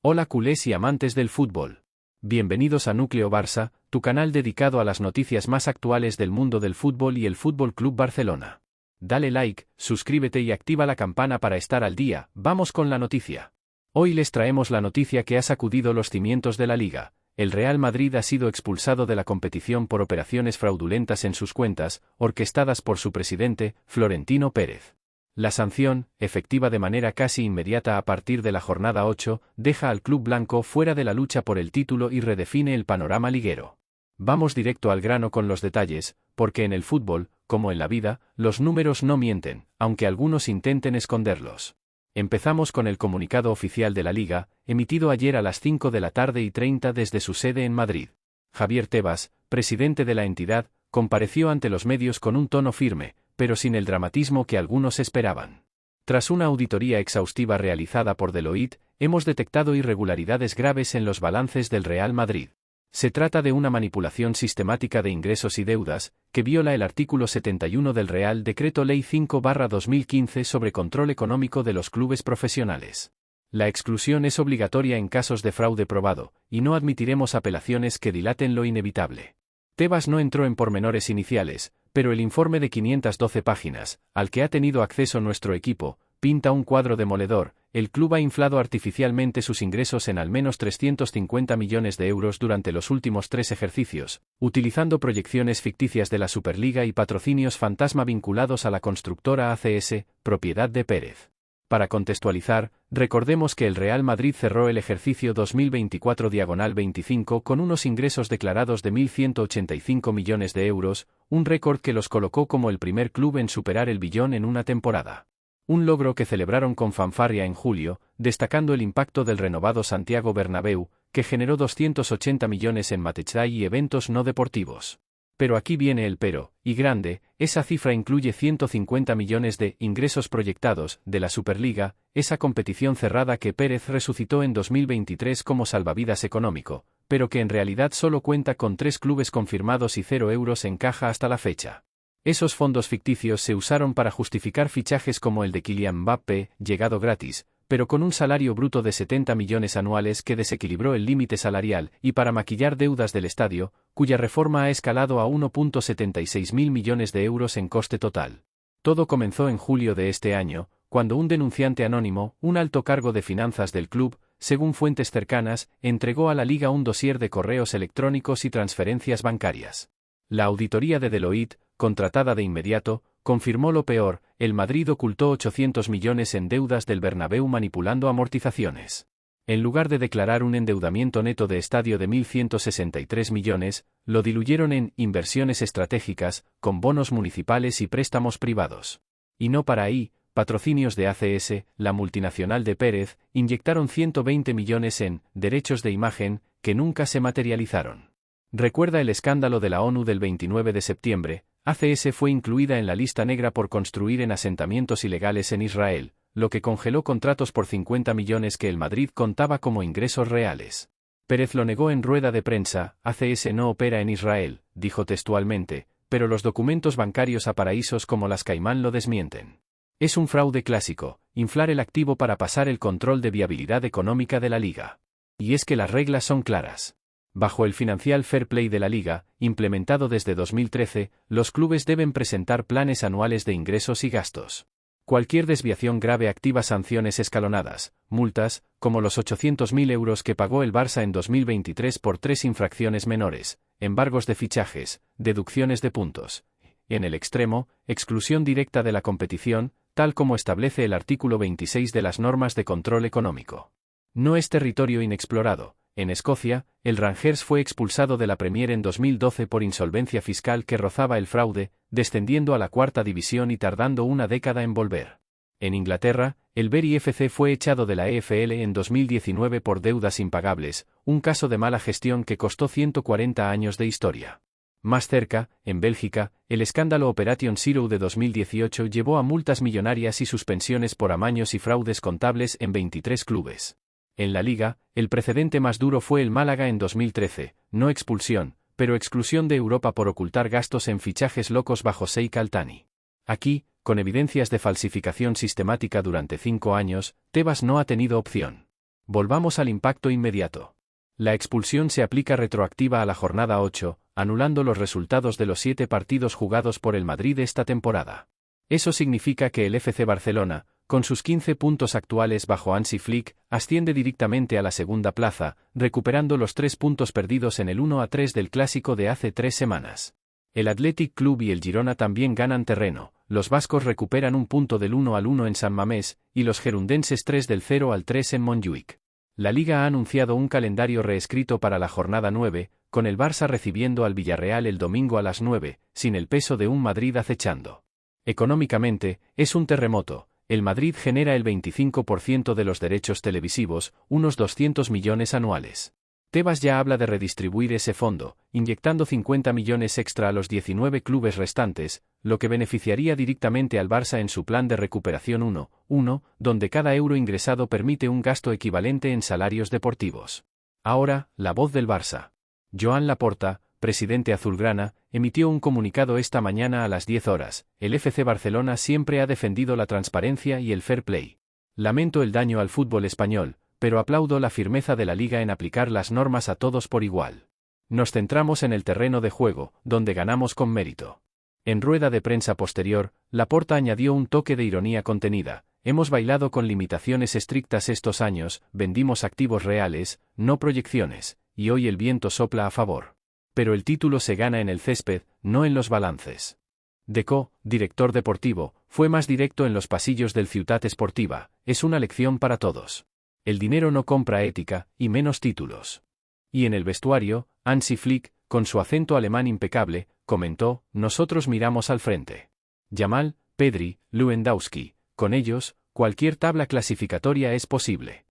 Hola culés y amantes del fútbol. Bienvenidos a Núcleo Barça, tu canal dedicado a las noticias más actuales del mundo del fútbol y el Fútbol Club Barcelona. Dale like, suscríbete y activa la campana para estar al día. Vamos con la noticia. Hoy les traemos la noticia que ha sacudido los cimientos de la liga. El Real Madrid ha sido expulsado de la competición por operaciones fraudulentas en sus cuentas, orquestadas por su presidente, Florentino Pérez. La sanción, efectiva de manera casi inmediata a partir de la jornada 8, deja al club blanco fuera de la lucha por el título y redefine el panorama liguero. Vamos directo al grano con los detalles, porque en el fútbol, como en la vida, los números no mienten, aunque algunos intenten esconderlos. Empezamos con el comunicado oficial de la Liga, emitido ayer a las 5:30 desde su sede en Madrid. Javier Tebas, presidente de la entidad, compareció ante los medios con un tono firme, pero sin el dramatismo que algunos esperaban. Tras una auditoría exhaustiva realizada por Deloitte, hemos detectado irregularidades graves en los balances del Real Madrid. Se trata de una manipulación sistemática de ingresos y deudas, que viola el artículo 71 del Real Decreto Ley 5/2015 sobre control económico de los clubes profesionales. La exclusión es obligatoria en casos de fraude probado, y no admitiremos apelaciones que dilaten lo inevitable. Tebas no entró en pormenores iniciales, pero el informe de 512 páginas, al que ha tenido acceso nuestro equipo, pinta un cuadro demoledor. El club ha inflado artificialmente sus ingresos en al menos 350 millones de euros durante los últimos 3 ejercicios, utilizando proyecciones ficticias de la Superliga y patrocinios fantasma vinculados a la constructora ACS, propiedad de Pérez. Para contextualizar, recordemos que el Real Madrid cerró el ejercicio 2024/25 con unos ingresos declarados de 1.185 millones de euros, un récord que los colocó como el primer club en superar el billón en una temporada. Un logro que celebraron con fanfarria en julio, destacando el impacto del renovado Santiago Bernabéu, que generó 280 millones en matchday y eventos no deportivos. Pero aquí viene el pero, y grande, esa cifra incluye 150 millones de ingresos proyectados de la Superliga, esa competición cerrada que Pérez resucitó en 2023 como salvavidas económico, pero que en realidad solo cuenta con 3 clubes confirmados y 0 euros en caja hasta la fecha. Esos fondos ficticios se usaron para justificar fichajes como el de Kylian Mbappé, llegado gratis, pero con un salario bruto de 70 millones anuales que desequilibró el límite salarial, y para maquillar deudas del estadio, cuya reforma ha escalado a 1,76 mil millones de euros en coste total. Todo comenzó en julio de este año, cuando un denunciante anónimo, un alto cargo de finanzas del club, según fuentes cercanas, entregó a la Liga un dossier de correos electrónicos y transferencias bancarias. La auditoría de Deloitte, contratada de inmediato, confirmó lo peor: el Madrid ocultó 800 millones en deudas del Bernabéu manipulando amortizaciones. En lugar de declarar un endeudamiento neto de estadio de 1.163 millones, lo diluyeron en inversiones estratégicas, con bonos municipales y préstamos privados. Y no para ahí, patrocinios de ACS, la multinacional de Pérez, inyectaron 120 millones en derechos de imagen, que nunca se materializaron. Recuerda el escándalo de la ONU del 29 de septiembre, ACS fue incluida en la lista negra por construir en asentamientos ilegales en Israel, lo que congeló contratos por 50 millones que el Madrid contaba como ingresos reales. Pérez lo negó en rueda de prensa: ACS no opera en Israel, dijo textualmente, pero los documentos bancarios a paraísos como las Caimán lo desmienten. Es un fraude clásico, inflar el activo para pasar el control de viabilidad económica de la liga. Y es que las reglas son claras. Bajo el Financial Fair Play de la Liga, implementado desde 2013, los clubes deben presentar planes anuales de ingresos y gastos. Cualquier desviación grave activa sanciones escalonadas, multas, como los 800.000 euros que pagó el Barça en 2023 por 3 infracciones menores, embargos de fichajes, deducciones de puntos. En el extremo, exclusión directa de la competición, tal como establece el artículo 26 de las normas de control económico. No es territorio inexplorado. En Escocia, el Rangers fue expulsado de la Premier en 2012 por insolvencia fiscal que rozaba el fraude, descendiendo a la 4ª división y tardando una década en volver. En Inglaterra, el Bury FC fue echado de la EFL en 2019 por deudas impagables, un caso de mala gestión que costó 140 años de historia. Más cerca, en Bélgica, el escándalo Operation Zero de 2018 llevó a multas millonarias y suspensiones por amaños y fraudes contables en 23 clubes. En la Liga, el precedente más duro fue el Málaga en 2013, no expulsión, pero exclusión de Europa por ocultar gastos en fichajes locos bajo Sheikh Al-Thani. Aquí, con evidencias de falsificación sistemática durante 5 años, Tebas no ha tenido opción. Volvamos al impacto inmediato. La expulsión se aplica retroactiva a la jornada 8, anulando los resultados de los 7 partidos jugados por el Madrid esta temporada. Eso significa que el FC Barcelona, con sus 15 puntos actuales bajo Hansi Flick, asciende directamente a la segunda plaza, recuperando los 3 puntos perdidos en el 1-3 del clásico de hace 3 semanas. El Athletic Club y el Girona también ganan terreno, los vascos recuperan un punto del 1-1 en San Mamés, y los gerundenses 3 del 0-3 en Montjuïc. La Liga ha anunciado un calendario reescrito para la jornada 9, con el Barça recibiendo al Villarreal el domingo a las 9, sin el peso de un Madrid acechando. Económicamente, es un terremoto. El Madrid genera el 25% de los derechos televisivos, unos 200 millones anuales. Tebas ya habla de redistribuir ese fondo, inyectando 50 millones extra a los 19 clubes restantes, lo que beneficiaría directamente al Barça en su plan de recuperación 1-1, donde cada euro ingresado permite un gasto equivalente en salarios deportivos. Ahora, la voz del Barça. Joan Laporta, presidente azulgrana, emitió un comunicado esta mañana a las 10 horas. El FC Barcelona siempre ha defendido la transparencia y el fair play. Lamento el daño al fútbol español, pero aplaudo la firmeza de la Liga en aplicar las normas a todos por igual. Nos centramos en el terreno de juego, donde ganamos con mérito. En rueda de prensa posterior, Laporta añadió un toque de ironía contenida. Hemos bailado con limitaciones estrictas estos años, vendimos activos reales, no proyecciones, y hoy el viento sopla a favor. Pero el título se gana en el césped, no en los balances. Deco, director deportivo, fue más directo en los pasillos del Ciutat Esportiva. Es una lección para todos. El dinero no compra ética, y menos títulos. Y en el vestuario, Hansi Flick, con su acento alemán impecable, comentó: nosotros miramos al frente. Yamal, Pedri, Lewandowski, con ellos, cualquier tabla clasificatoria es posible.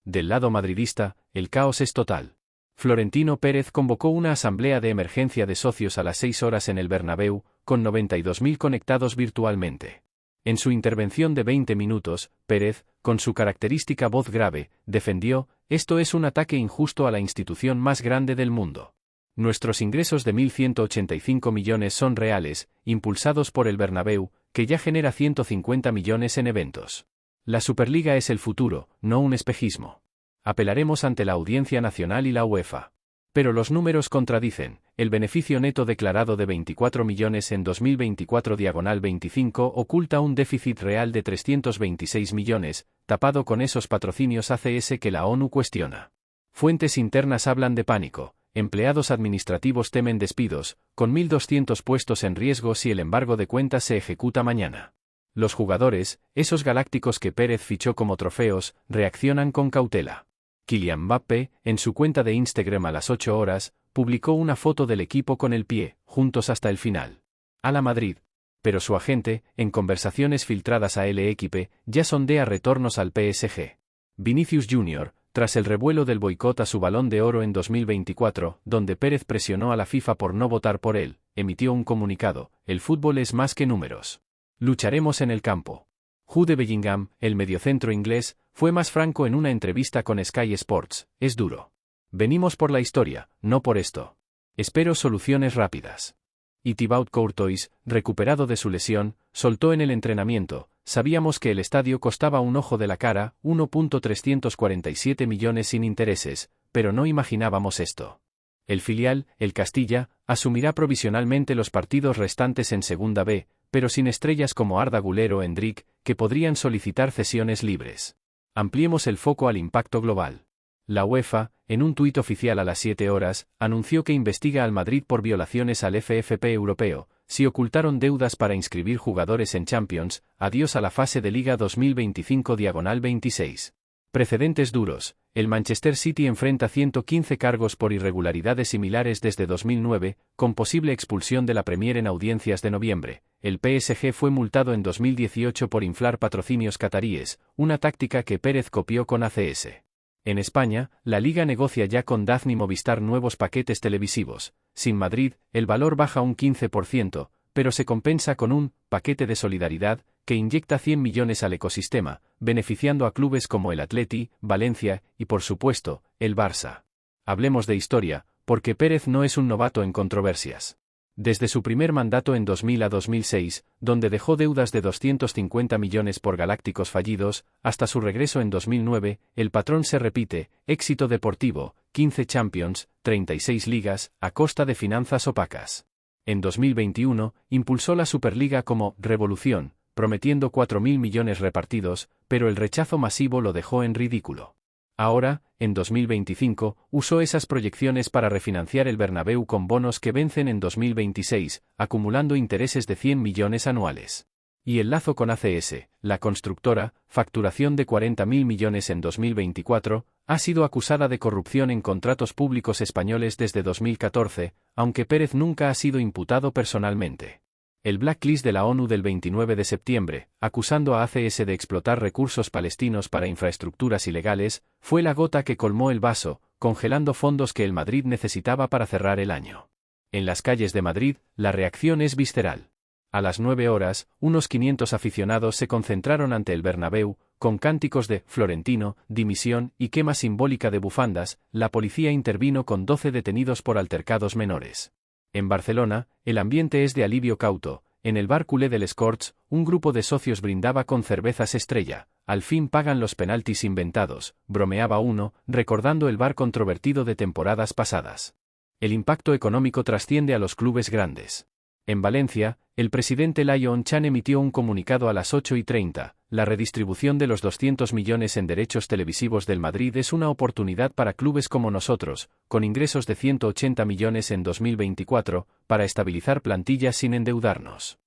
Del lado madridista, el caos es total. Florentino Pérez convocó una asamblea de emergencia de socios a las 6 horas en el Bernabéu, con 92.000 conectados virtualmente. En su intervención de 20 minutos, Pérez, con su característica voz grave, defendió: esto es un ataque injusto a la institución más grande del mundo. Nuestros ingresos de 1.185 millones son reales, impulsados por el Bernabéu, que ya genera 150 millones en eventos. La Superliga es el futuro, no un espejismo. Apelaremos ante la Audiencia Nacional y la UEFA. Pero los números contradicen. El beneficio neto declarado de 24 millones en 2024/25 oculta un déficit real de 326 millones, tapado con esos patrocinios ACS que la ONU cuestiona. Fuentes internas hablan de pánico. Empleados administrativos temen despidos, con 1.200 puestos en riesgo si el embargo de cuentas se ejecuta mañana. Los jugadores, esos galácticos que Pérez fichó como trofeos, reaccionan con cautela. Kylian Mbappé, en su cuenta de Instagram a las 8 horas, publicó una foto del equipo con el pie, juntos hasta el final. A la Madrid. Pero su agente, en conversaciones filtradas a L'Équipe, ya sondea retornos al PSG. Vinicius Jr., tras el revuelo del boicot a su Balón de Oro en 2024, donde Pérez presionó a la FIFA por no votar por él, emitió un comunicado: el fútbol es más que números. Lucharemos en el campo. Jude Bellingham, el mediocentro inglés, fue más franco en una entrevista con Sky Sports: es duro. Venimos por la historia, no por esto. Espero soluciones rápidas. Y Thibaut Courtois, recuperado de su lesión, soltó en el entrenamiento: sabíamos que el estadio costaba un ojo de la cara, 1.347 millones sin intereses, pero no imaginábamos esto. El filial, el Castilla, asumirá provisionalmente los partidos restantes en Segunda B, pero sin estrellas como Arda Güler o Endrick, que podrían solicitar cesiones libres. Ampliemos el foco al impacto global. La UEFA, en un tuit oficial a las 7 horas, anunció que investiga al Madrid por violaciones al FFP europeo, si ocultaron deudas para inscribir jugadores en Champions, adiós a la fase de Liga 2025/26. Precedentes duros. El Manchester City enfrenta 115 cargos por irregularidades similares desde 2009, con posible expulsión de la Premier en audiencias de noviembre. El PSG fue multado en 2018 por inflar patrocinios cataríes, una táctica que Pérez copió con ACS. En España, la Liga negocia ya con Dazn y Movistar nuevos paquetes televisivos. Sin Madrid, el valor baja un 15%, pero se compensa con un paquete de solidaridad que inyecta 100 millones al ecosistema, beneficiando a clubes como el Atleti, Valencia y, por supuesto, el Barça. Hablemos de historia, porque Pérez no es un novato en controversias. Desde su primer mandato en 2000 a 2006, donde dejó deudas de 250 millones por galácticos fallidos, hasta su regreso en 2009, el patrón se repite: éxito deportivo, 15 Champions, 36 ligas, a costa de finanzas opacas. En 2021, impulsó la Superliga como «revolución», prometiendo 4.000 millones repartidos, pero el rechazo masivo lo dejó en ridículo. Ahora, en 2025, usó esas proyecciones para refinanciar el Bernabéu con bonos que vencen en 2026, acumulando intereses de 100 millones anuales. Y el lazo con ACS, la constructora, facturación de 40.000 millones en 2024, ha sido acusada de corrupción en contratos públicos españoles desde 2014, aunque Pérez nunca ha sido imputado personalmente. El blacklist de la ONU del 29 de septiembre, acusando a ACS de explotar recursos palestinos para infraestructuras ilegales, fue la gota que colmó el vaso, congelando fondos que el Madrid necesitaba para cerrar el año. En las calles de Madrid, la reacción es visceral. A las 9 horas, unos 500 aficionados se concentraron ante el Bernabéu, con cánticos de «Florentino», dimisión y quema simbólica de bufandas. La policía intervino con 12 detenidos por altercados menores. En Barcelona, el ambiente es de alivio cauto. En el bar culé del Escorts, un grupo de socios brindaba con cervezas Estrella. Al fin pagan los penaltis inventados, bromeaba uno, recordando el bar controvertido de temporadas pasadas. El impacto económico trasciende a los clubes grandes. En Valencia, el presidente Lyon Chan emitió un comunicado a las 8:30. La redistribución de los 200 millones en derechos televisivos del Madrid es una oportunidad para clubes como nosotros, con ingresos de 180 millones en 2024, para estabilizar plantillas sin endeudarnos.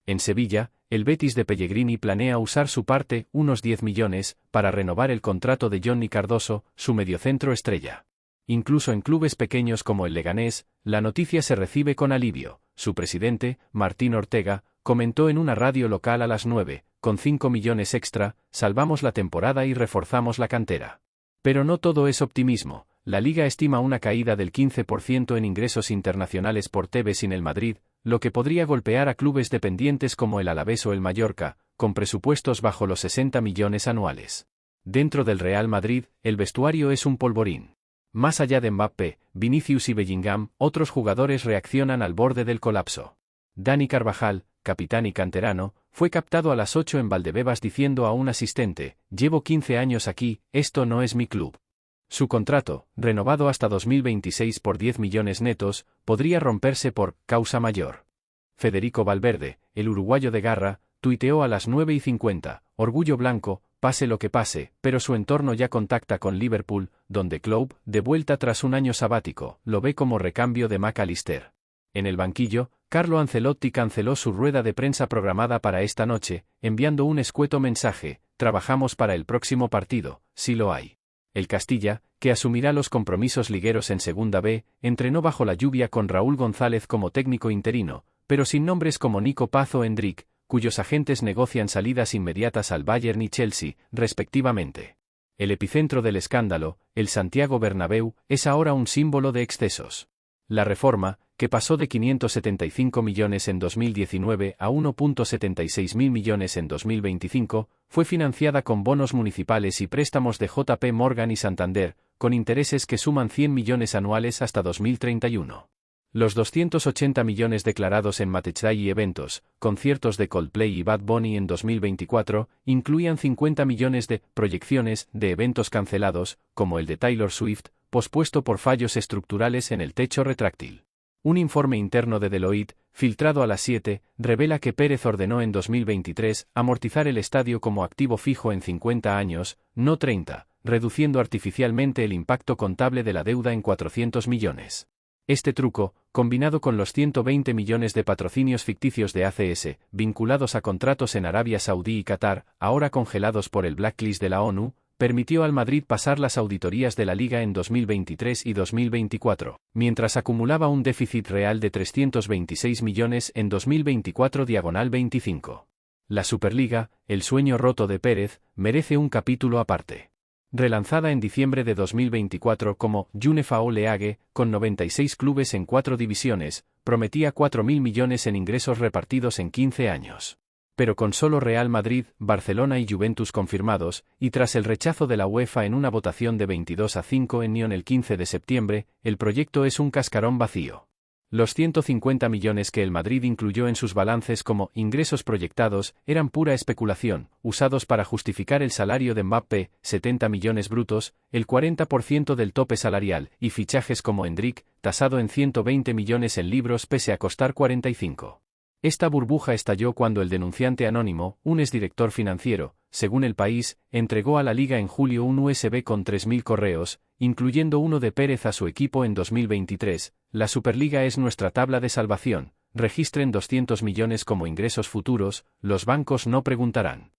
En Sevilla, el Betis de Pellegrini planea usar su parte, unos 10 millones, para renovar el contrato de Johnny Cardoso, su mediocentro estrella. Incluso en clubes pequeños como el Leganés, la noticia se recibe con alivio. Su presidente, Martín Ortega, comentó en una radio local a las 9, con 5 millones extra, salvamos la temporada y reforzamos la cantera. Pero no todo es optimismo. La Liga estima una caída del 15% en ingresos internacionales por TV sin el Madrid, lo que podría golpear a clubes dependientes como el Alavés o el Mallorca, con presupuestos bajo los 60 millones anuales. Dentro del Real Madrid, el vestuario es un polvorín. Más allá de Mbappé, Vinicius y Bellingham, otros jugadores reaccionan al borde del colapso. Dani Carvajal, capitán y canterano, fue captado a las 8 en Valdebebas diciendo a un asistente: «Llevo 15 años aquí, esto no es mi club». Su contrato, renovado hasta 2026 por 10 millones netos, podría romperse por «causa mayor». Federico Valverde, el uruguayo de garra, tuiteó a las 9:50, «Orgullo blanco, pase lo que pase», pero su entorno ya contacta con Liverpool, donde Klopp, de vuelta tras un año sabático, lo ve como recambio de McAllister. En el banquillo, Carlo Ancelotti canceló su rueda de prensa programada para esta noche, enviando un escueto mensaje: «Trabajamos para el próximo partido, si lo hay». El Castilla, que asumirá los compromisos ligueros en Segunda B, entrenó bajo la lluvia con Raúl González como técnico interino, pero sin nombres como Nico Paz o Endrick, cuyos agentes negocian salidas inmediatas al Bayern y Chelsea, respectivamente. El epicentro del escándalo, el Santiago Bernabéu, es ahora un símbolo de excesos. La reforma, que pasó de 575 millones en 2019 a 1,76 mil millones en 2025, fue financiada con bonos municipales y préstamos de JP Morgan y Santander, con intereses que suman 100 millones anuales hasta 2031. Los 280 millones declarados en Matchday y eventos, conciertos de Coldplay y Bad Bunny en 2024, incluían 50 millones de proyecciones de eventos cancelados, como el de Taylor Swift, pospuesto por fallos estructurales en el techo retráctil. Un informe interno de Deloitte, filtrado a las 7, revela que Pérez ordenó en 2023 amortizar el estadio como activo fijo en 50 años, no 30, reduciendo artificialmente el impacto contable de la deuda en 400 millones. Este truco, combinado con los 120 millones de patrocinios ficticios de ACS, vinculados a contratos en Arabia Saudí y Qatar, ahora congelados por el blacklist de la ONU, permitió al Madrid pasar las auditorías de la Liga en 2023 y 2024, mientras acumulaba un déficit real de 326 millones en 2024/25. La Superliga, el sueño roto de Pérez, merece un capítulo aparte. Relanzada en diciembre de 2024 como Junefa League, con 96 clubes en 4 divisiones, prometía 4.000 millones en ingresos repartidos en 15 años. Pero con solo Real Madrid, Barcelona y Juventus confirmados, y tras el rechazo de la UEFA en una votación de 22-5 en Nyon el 15 de septiembre, el proyecto es un cascarón vacío. Los 150 millones que el Madrid incluyó en sus balances como ingresos proyectados eran pura especulación, usados para justificar el salario de Mbappé, 70 millones brutos, el 40% del tope salarial, y fichajes como Endrick, tasado en 120 millones en libros pese a costar 45. Esta burbuja estalló cuando el denunciante anónimo, un exdirector financiero, según El País, entregó a la Liga en julio un USB con 3.000 correos, incluyendo uno de Pérez a su equipo en 2023. La Superliga es nuestra tabla de salvación. Registren 200 millones como ingresos futuros, los bancos no preguntarán.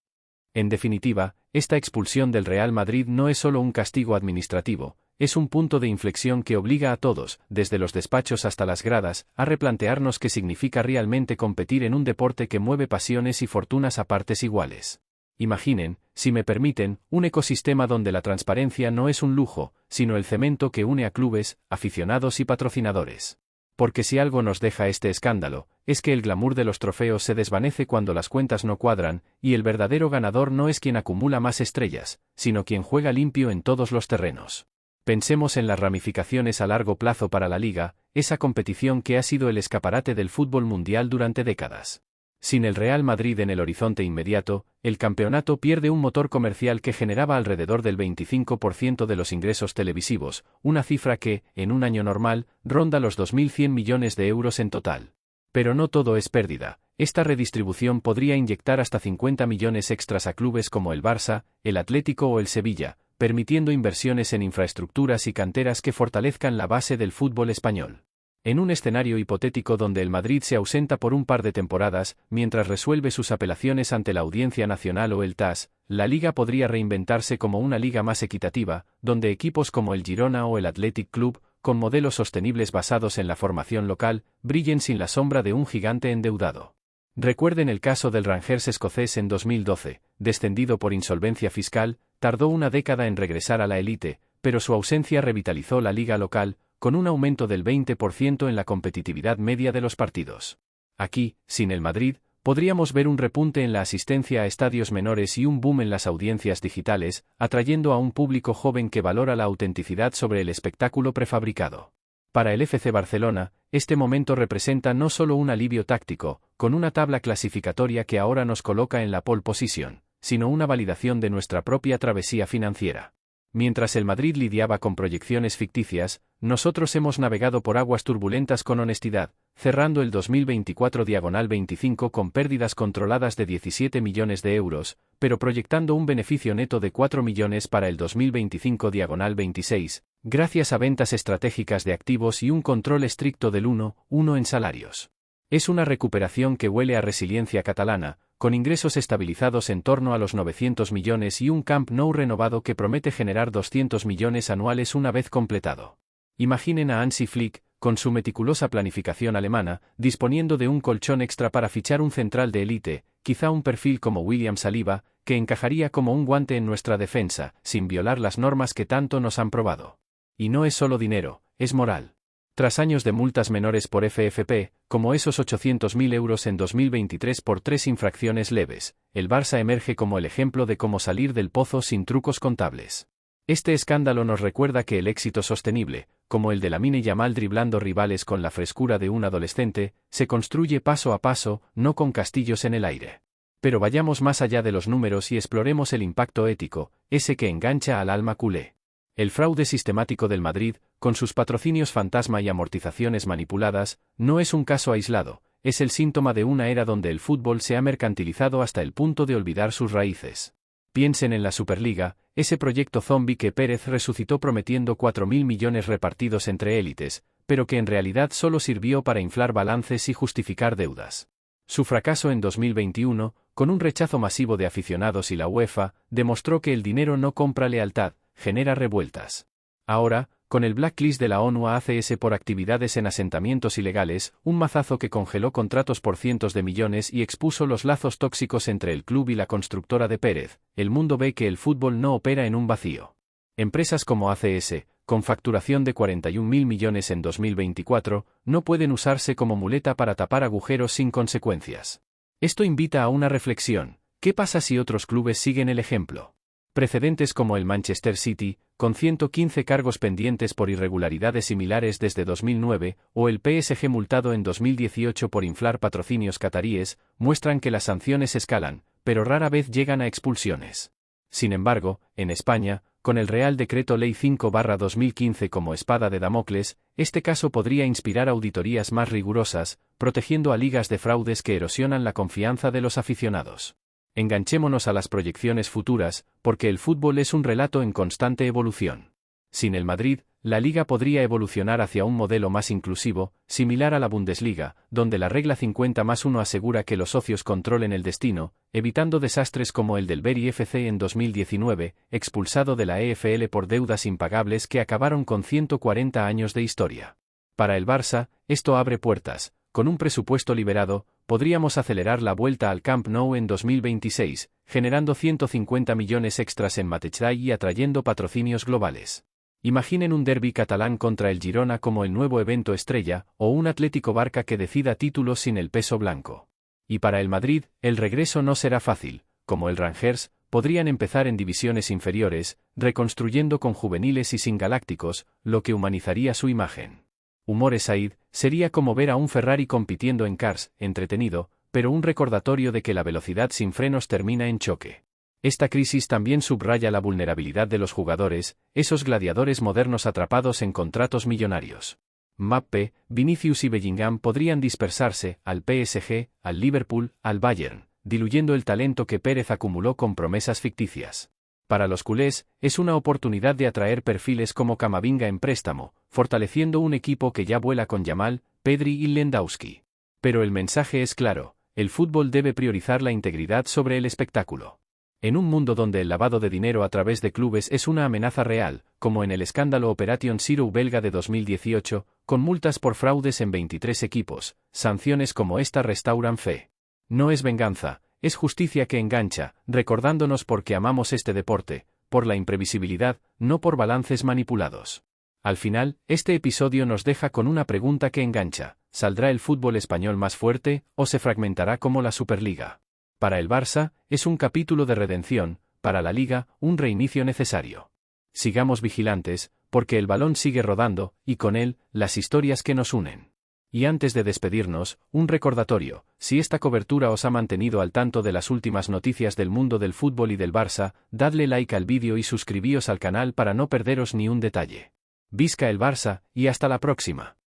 En definitiva, esta expulsión del Real Madrid no es solo un castigo administrativo, es un punto de inflexión que obliga a todos, desde los despachos hasta las gradas, a replantearnos qué significa realmente competir en un deporte que mueve pasiones y fortunas a partes iguales. Imaginen, si me permiten, un ecosistema donde la transparencia no es un lujo, sino el cemento que une a clubes, aficionados y patrocinadores. Porque si algo nos deja este escándalo, es que el glamour de los trofeos se desvanece cuando las cuentas no cuadran, y el verdadero ganador no es quien acumula más estrellas, sino quien juega limpio en todos los terrenos. Pensemos en las ramificaciones a largo plazo para la Liga, esa competición que ha sido el escaparate del fútbol mundial durante décadas. Sin el Real Madrid en el horizonte inmediato, el campeonato pierde un motor comercial que generaba alrededor del 25% de los ingresos televisivos, una cifra que, en un año normal, ronda los 2.100 millones de euros en total. Pero no todo es pérdida. Esta redistribución podría inyectar hasta 50 millones extras a clubes como el Barça, el Atlético o el Sevilla, permitiendo inversiones en infraestructuras y canteras que fortalezcan la base del fútbol español. En un escenario hipotético donde el Madrid se ausenta por un par de temporadas, mientras resuelve sus apelaciones ante la Audiencia Nacional o el TAS, la Liga podría reinventarse como una liga más equitativa, donde equipos como el Girona o el Athletic Club, con modelos sostenibles basados en la formación local, brillen sin la sombra de un gigante endeudado. Recuerden el caso del Rangers escocés en 2012, descendido por insolvencia fiscal, tardó una década en regresar a la élite, pero su ausencia revitalizó la liga local, con un aumento del 20% en la competitividad media de los partidos. Aquí, sin el Madrid, podríamos ver un repunte en la asistencia a estadios menores y un boom en las audiencias digitales, atrayendo a un público joven que valora la autenticidad sobre el espectáculo prefabricado. Para el FC Barcelona, este momento representa no solo un alivio táctico, con una tabla clasificatoria que ahora nos coloca en la pole position, sino una validación de nuestra propia travesía financiera. Mientras el Madrid lidiaba con proyecciones ficticias, nosotros hemos navegado por aguas turbulentas con honestidad, cerrando el 2024/25 con pérdidas controladas de 17 millones de euros, pero proyectando un beneficio neto de 4 millones para el 2025/26, gracias a ventas estratégicas de activos y un control estricto del 1:1 en salarios. Es una recuperación que huele a resiliencia catalana, con ingresos estabilizados en torno a los 900 millones y un Camp Nou renovado que promete generar 200 millones anuales una vez completado. Imaginen a Hansi Flick, con su meticulosa planificación alemana, disponiendo de un colchón extra para fichar un central de élite, quizá un perfil como William Saliba, que encajaría como un guante en nuestra defensa, sin violar las normas que tanto nos han probado. Y no es solo dinero, es moral. Tras años de multas menores por FFP, como esos 800.000 euros en 2023 por 3 infracciones leves, el Barça emerge como el ejemplo de cómo salir del pozo sin trucos contables. Este escándalo nos recuerda que el éxito sostenible, como el de Lamine Yamal driblando rivales con la frescura de un adolescente, se construye paso a paso, no con castillos en el aire. Pero vayamos más allá de los números y exploremos el impacto ético, ese que engancha al alma culé. El fraude sistemático del Madrid, con sus patrocinios fantasma y amortizaciones manipuladas, no es un caso aislado, es el síntoma de una era donde el fútbol se ha mercantilizado hasta el punto de olvidar sus raíces. Piensen en la Superliga, ese proyecto zombie que Pérez resucitó prometiendo 4.000 millones repartidos entre élites, pero que en realidad solo sirvió para inflar balances y justificar deudas. Su fracaso en 2021, con un rechazo masivo de aficionados y la UEFA, demostró que el dinero no compra lealtad, genera revueltas. Ahora, con el blacklist de la ONU a ACS por actividades en asentamientos ilegales, un mazazo que congeló contratos por cientos de millones y expuso los lazos tóxicos entre el club y la constructora de Pérez, el mundo ve que el fútbol no opera en un vacío. Empresas como ACS, con facturación de 41.000 millones en 2024, no pueden usarse como muleta para tapar agujeros sin consecuencias. Esto invita a una reflexión: ¿qué pasa si otros clubes siguen el ejemplo? Precedentes como el Manchester City, con 115 cargos pendientes por irregularidades similares desde 2009, o el PSG multado en 2018 por inflar patrocinios cataríes, muestran que las sanciones escalan, pero rara vez llegan a expulsiones. Sin embargo, en España, con el Real Decreto Ley 5/2015 como espada de Damocles, este caso podría inspirar auditorías más rigurosas, protegiendo a ligas de fraudes que erosionan la confianza de los aficionados. Enganchémonos a las proyecciones futuras, porque el fútbol es un relato en constante evolución. Sin el Madrid, la liga podría evolucionar hacia un modelo más inclusivo, similar a la Bundesliga, donde la regla 50+1 asegura que los socios controlen el destino, evitando desastres como el del Beri FC en 2019, expulsado de la EFL por deudas impagables que acabaron con 140 años de historia. Para el Barça, esto abre puertas. Con un presupuesto liberado, podríamos acelerar la vuelta al Camp Nou en 2026, generando 150 millones extras en Matchday y atrayendo patrocinios globales. Imaginen un derbi catalán contra el Girona como el nuevo evento estrella, o un Atlético Barça que decida títulos sin el peso blanco. Y para el Madrid, el regreso no será fácil. Como el Rangers, podrían empezar en divisiones inferiores, reconstruyendo con juveniles y sin galácticos, lo que humanizaría su imagen. Humor Said, sería como ver a un Ferrari compitiendo en Cars, entretenido, pero un recordatorio de que la velocidad sin frenos termina en choque. Esta crisis también subraya la vulnerabilidad de los jugadores, esos gladiadores modernos atrapados en contratos millonarios. Mbappé, Vinicius y Bellingham podrían dispersarse, al PSG, al Liverpool, al Bayern, diluyendo el talento que Pérez acumuló con promesas ficticias. Para los culés, es una oportunidad de atraer perfiles como Camavinga en préstamo, fortaleciendo un equipo que ya vuela con Yamal, Pedri y Lewandowski. Pero el mensaje es claro, el fútbol debe priorizar la integridad sobre el espectáculo. En un mundo donde el lavado de dinero a través de clubes es una amenaza real, como en el escándalo Operation Zero belga de 2018, con multas por fraudes en 23 equipos, sanciones como esta restauran fe. No es venganza, es justicia que engancha, recordándonos por qué amamos este deporte, por la imprevisibilidad, no por balances manipulados. Al final, este episodio nos deja con una pregunta que engancha: ¿saldrá el fútbol español más fuerte, o se fragmentará como la Superliga? Para el Barça, es un capítulo de redención, para la Liga, un reinicio necesario. Sigamos vigilantes, porque el balón sigue rodando, y con él, las historias que nos unen. Y antes de despedirnos, un recordatorio: si esta cobertura os ha mantenido al tanto de las últimas noticias del mundo del fútbol y del Barça, dadle like al vídeo y suscribíos al canal para no perderos ni un detalle. Visca el Barça, y hasta la próxima.